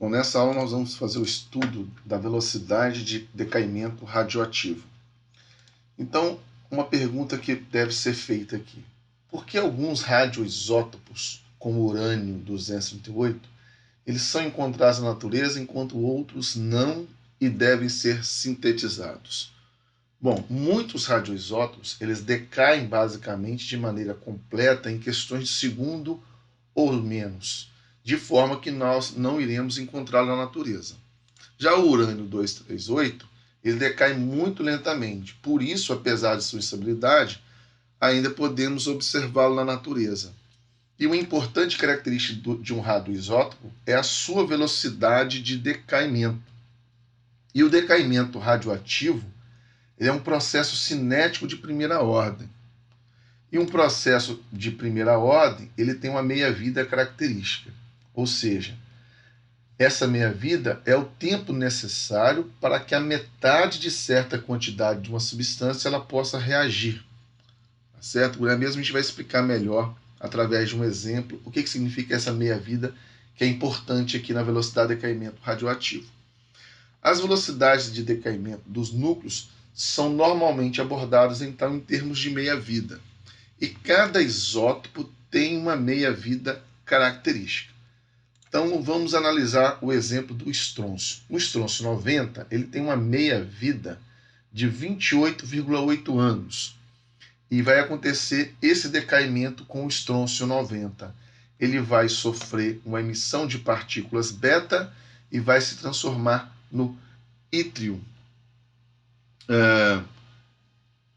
Bom, nessa aula nós vamos fazer o estudo da velocidade de decaimento radioativo. Então, uma pergunta que deve ser feita aqui. Por que alguns radioisótopos, como o urânio-238, eles são encontrados na natureza enquanto outros não e devem ser sintetizados? Bom, muitos radioisótopos eles decaem basicamente de maneira completa em questões de segundo ou menos, de forma que nós não iremos encontrá-lo na natureza. Já o urânio-238, ele decai muito lentamente, por isso, apesar de sua estabilidade, ainda podemos observá-lo na natureza. E uma importante característica de um radioisótopo é a sua velocidade de decaimento. E o decaimento radioativo ele é um processo cinético de primeira ordem. E um processo de primeira ordem, ele tem uma meia-vida característica. Ou seja, essa meia-vida é o tempo necessário para que a metade de certa quantidade de uma substância ela possa reagir. Tá certo? Por mesmo a gente vai explicar melhor, através de um exemplo, o que significa essa meia-vida, que é importante aqui na velocidade de decaimento radioativo. As velocidades de decaimento dos núcleos são normalmente abordadas, então, em termos de meia-vida. E cada isótopo tem uma meia-vida característica. Então, vamos analisar o exemplo do estrôncio. O estrôncio 90 ele tem uma meia-vida de 28,8 anos. E vai acontecer esse decaimento com o estrôncio 90. Ele vai sofrer uma emissão de partículas beta e vai se transformar no ítrio,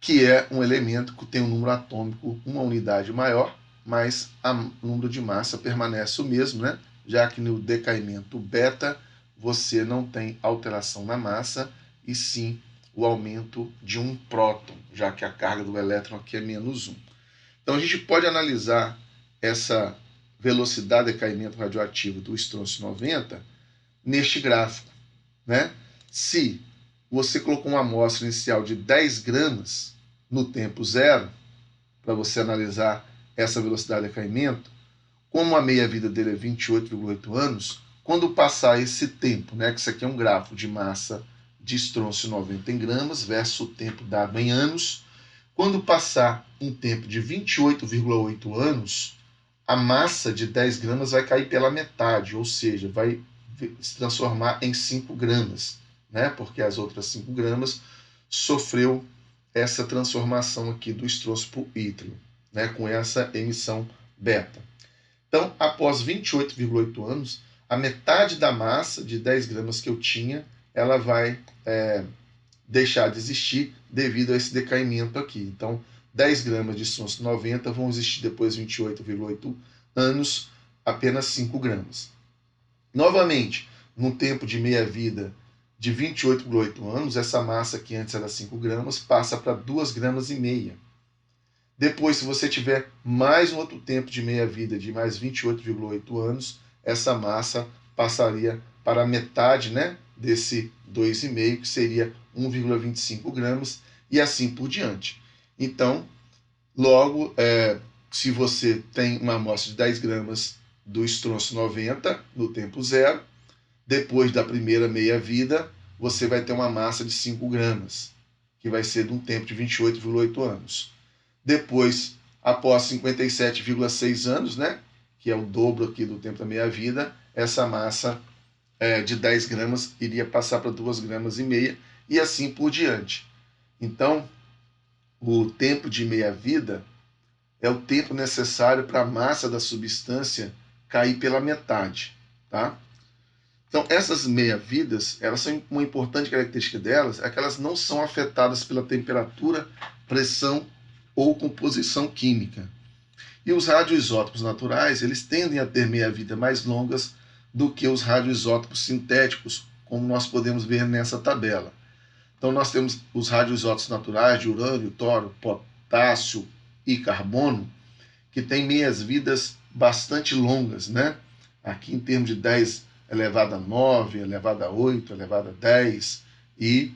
que é um elemento que tem um número atômico, uma unidade maior, mas o número de massa permanece o mesmo, né? Já que no decaimento beta você não tem alteração na massa, e sim o aumento de um próton, já que a carga do elétron aqui é -1. Então a gente pode analisar essa velocidade de decaimento radioativo do estrôncio 90 neste gráfico, né? Se você colocou uma amostra inicial de 10 gramas no tempo zero, para você analisar essa velocidade de decaimento, como a meia-vida dele é 28,8 anos, quando passar esse tempo, né, que isso aqui é um grafo de massa de estrôncio 90 em gramas versus o tempo dado em anos, quando passar um tempo de 28,8 anos, a massa de 10 gramas vai cair pela metade, ou seja, vai se transformar em 5 gramas, né, porque as outras 5 gramas sofreu essa transformação aqui do estrôncio para o ítrio, né, com essa emissão beta. Então, após 28,8 anos, a metade da massa de 10 gramas que eu tinha, ela vai deixar de existir devido a esse decaimento aqui. Então, 10 gramas de estrôncio 90 vão existir depois de 28,8 anos, apenas 5 gramas. Novamente, num tempo de meia-vida de 28,8 anos, essa massa que antes era 5 gramas passa para 2,5 gramas. Depois, se você tiver mais um outro tempo de meia-vida de mais 28,8 anos, essa massa passaria para a metade, né, desse 2,5, que seria 1,25 gramas, e assim por diante. Então, logo, se você tem uma amostra de 10 gramas do estrôncio 90 no tempo zero, depois da primeira meia-vida, você vai ter uma massa de 5 gramas, que vai ser de um tempo de 28,8 anos. Depois, após 57,6 anos, né, que é o dobro aqui do tempo da meia-vida, essa massa de 10 gramas iria passar para 2,5 gramas e assim por diante. Então, o tempo de meia-vida é o tempo necessário para a massa da substância cair pela metade, tá? Então, essas meia-vidas, elas são uma importante característica delas, é que elas não são afetadas pela temperatura, pressão ou composição química. E os radioisótopos naturais, eles tendem a ter meia-vida mais longas do que os radioisótopos sintéticos, como nós podemos ver nessa tabela. Então, nós temos os radioisótopos naturais de urânio, tório, potássio e carbono, que têm meias-vidas bastante longas, né? Aqui em termos de 10 elevado a 9, elevado a 8, elevado a 10, e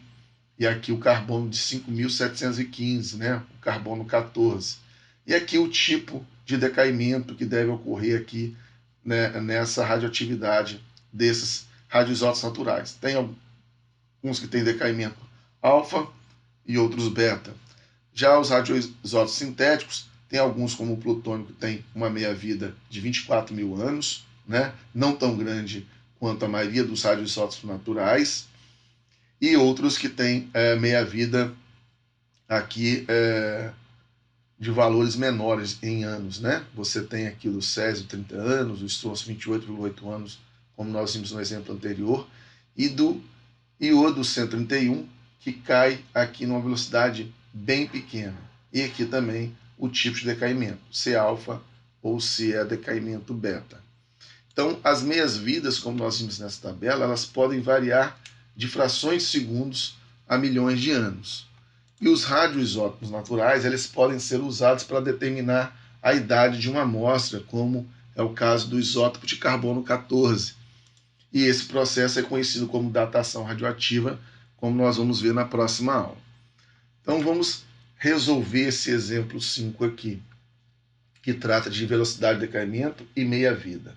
aqui o carbono de 5.715, né? O carbono 14. E aqui o tipo de decaimento que deve ocorrer aqui, né, nessa radioatividade desses radioisótopos naturais. Tem alguns que têm decaimento alfa e outros beta. Já os radioisótopos sintéticos, tem alguns como o plutônio que tem uma meia-vida de 24 mil anos, né? Não tão grande quanto a maioria dos radioisótopos naturais, e outros que têm meia-vida aqui de valores menores em anos, né? Você tem aqui o césio 30 anos, o estronço 28,8 anos, como nós vimos no exemplo anterior, e do iodo 131, que cai aqui numa velocidade bem pequena. E aqui também o tipo de decaimento, se é alfa ou se é decaimento beta. Então, as meias-vidas, como nós vimos nessa tabela, elas podem variar de frações de segundos a milhões de anos. E os radioisótopos naturais, eles podem ser usados para determinar a idade de uma amostra, como é o caso do isótopo de carbono 14. E esse processo é conhecido como datação radioativa, como nós vamos ver na próxima aula. Então vamos resolver esse exemplo 5 aqui, que trata de velocidade de decaimento e meia-vida.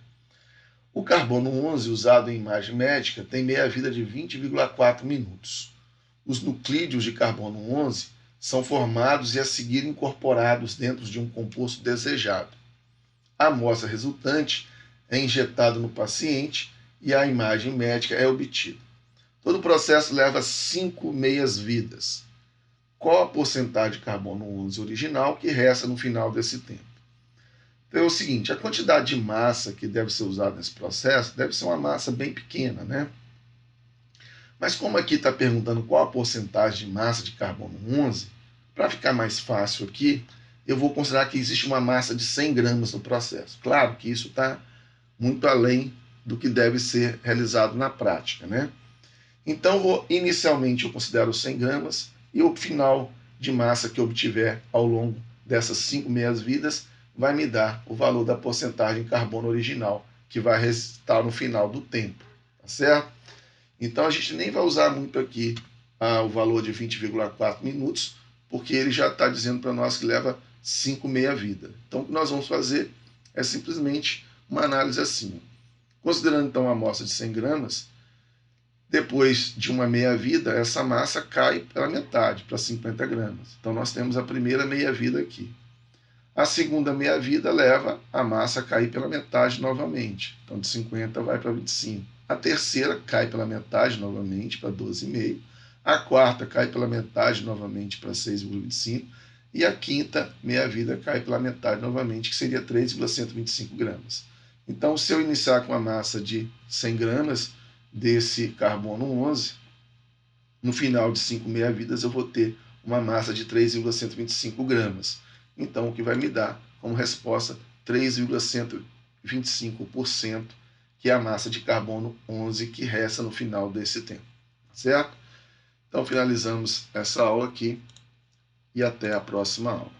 O carbono 11, usado em imagem médica, tem meia-vida de 20,4 minutos. Os nuclídeos de carbono 11 são formados e a seguir incorporados dentro de um composto desejado. A amostra resultante é injetada no paciente e a imagem médica é obtida. Todo o processo leva 5 meias-vidas. Qual a porcentagem de carbono 11 original que resta no final desse tempo? Então é o seguinte, a quantidade de massa que deve ser usada nesse processo deve ser uma massa bem pequena, né? Mas como aqui está perguntando qual a porcentagem de massa de carbono 11, para ficar mais fácil aqui, eu vou considerar que existe uma massa de 100 gramas no processo. Claro que isso está muito além do que deve ser realizado na prática, né? Então, inicialmente eu considero 100 gramas e o final de massa que eu obtiver ao longo dessas 5 meias-vidas vai me dar o valor da porcentagem de carbono original, que vai restar no final do tempo, tá certo? Então, a gente nem vai usar muito aqui o valor de 20,4 minutos, porque ele já está dizendo para nós que leva 5 meia-vida. Então, o que nós vamos fazer é simplesmente uma análise assim. Considerando, então, a amostra de 100 gramas, depois de uma meia-vida, essa massa cai pela metade, para 50 gramas. Então, nós temos a primeira meia-vida aqui. A segunda meia-vida leva a massa a cair pela metade novamente. Então, de 50 vai para 25. A terceira cai pela metade novamente para 12,5. A quarta cai pela metade novamente para 6,25. E a quinta meia-vida cai pela metade novamente, que seria 3,125 gramas. Então, se eu iniciar com a massa de 100 gramas desse carbono 11, no final de 5 meia-vidas eu vou ter uma massa de 3,125 gramas. Então, o que vai me dar como resposta 3,125%, que é a massa de carbono 11 que resta no final desse tempo. Certo? Então, finalizamos essa aula aqui e até a próxima aula.